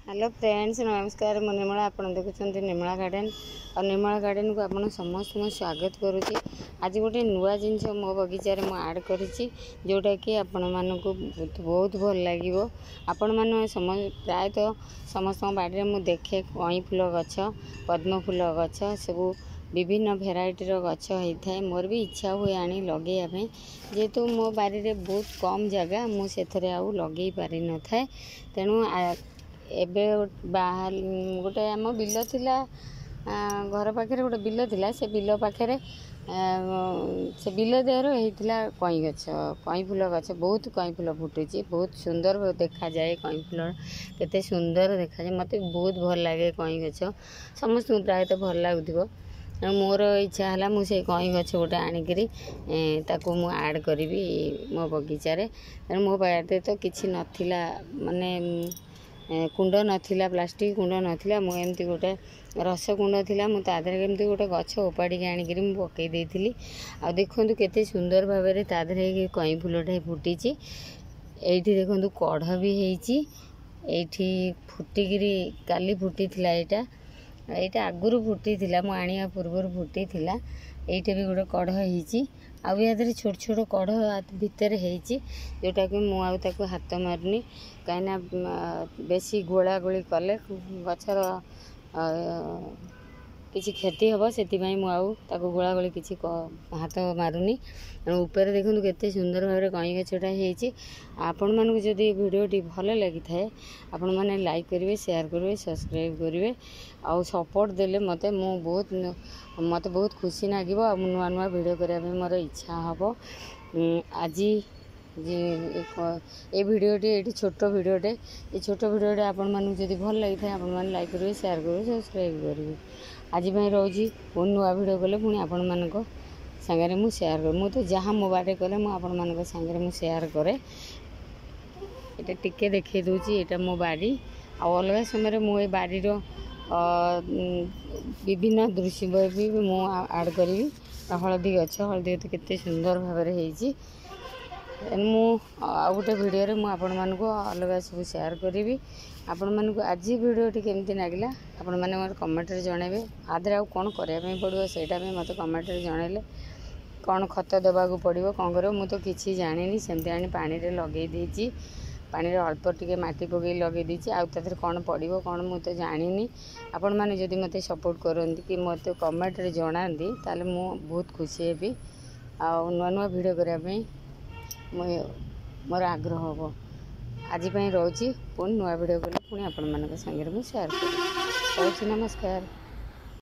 Hello friends नमस्कार मु निर्मला आप देखुं निर्मला गार्डन और निर्मला गार्डन को आप समस्त स्वागत करुच्ची। आज गोटे नुआ जिनस मो बगीचार मु आड करी जोटा कि आपण मानक बहुत भल लगे। आपण मैंने प्रायतः समस्त बाड़ी में देखे कई फूल गछ पद्म फूल गछ सब विभिन्न भेराइटीर गछ होता है। मोर भी इच्छा हुए आनी लगे जेहेतु मो बारी में बहुत कम जगह मुझे आउ लगे पारि न था तेणु एबे बाहर गोटे आम बिल थिला घर पाखे गोटे बिल थिला से बिल पाखे से बिल देहर होता कई गछ कई फूल गछ बहुत कई फूल फुटुची बहुत सुंदर देखा जाए कई फूल केते सुंदर देखा जाए मत बहुत भल लगे कई गछ समस्त प्रायतः भल लगुव मोर इच्छा है मुझे कई गछ गोटे आणिकी मु आड करी मो बगीचारे मो बारे तो किसी नाला माने कुंड नाला प्लास्टिक कुंड नाला मुझे गोटे रस कुंड थिला मु तादर केमती गोटे गछ उपाड़ी आणिकी पकई देती आ देखु केते सुंदर भाव में तादर कई फूलटा फुटी ये देखु कढ़ भी होती फुटिकी काली फुटी यहाँ यहाँ आगुरी फुटी मुझे पूर्वर फुटी ये भी गोटे कढ़ होती आउ या छोट छोट कढ़ भितर होती जोटा कि मुझे हाथ मारुनी कहीं बेसी गोला गोली कले गचर किसी क्षति हम से मुझे गोला गोली किसी हाथ मारुनी ऊपर देखो केते सुंदर भाव में कई गछटा होती। आपण मानक जदि वीडियोटी भल लगी थाए आपण मैंने लाइक करेंगे शेयर करेंगे सब्सक्राइब करेंगे आउ सपोर्ट देले मते मत बहुत खुशी लगे नुआ नुआ वीडियो करने मोर इच्छा हम आज ये वीडियोटी ये छोट वीडियोटे ये छोट वीडियोटे आपण मानक जदि भल लगी थाए आपण मैंने लाइक करेंगे शेयर करेंगे सब्सक्राइब करेंगे आज रोजी पुणी नुआ वीडियो कले पुणी आपण मानक सांगे मु शेयर कर मु तो जहाँ मो बारे कले मु आपण मानक सांगे मु शेयर करे ये टिके देखे दूची ये मो बाड़ी आ अलग समय मु ये बाड़ी विभिन्न दृश्य भी मु आड करी हलदी गछ हलदी तो केते सुंदर भाव में होती मु आ गोटे वीडियो मु आपण मानक अलग सब शेयर करी आपण मानक आज वीडियोटी केमती लगे आपण मैंने मोर कमेंट जनइबे आदि आउ कौन करने पड़ो सेटा भी मत कमेंट जनइले कौन खत देवाक पड़ो कौन कर मु तो किसी जानी सेमती आनी पानी रे लगे देती पानी रे अल्प टिके माटी पकई लगे देती आउ तादर कौन पड़ो कौन मु तो जानी आपण मैंने जदि मत सपोर्ट करती कि मत कमेंट रे जनाती ताले मु बहुत खुशी हेबी आ नुआ नुआ वीडियो करने मोर आग्रह हम आज रोची पुणी नुआ वीडियो कले पुणी आपण मान संगे शेयर कर नमस्कार।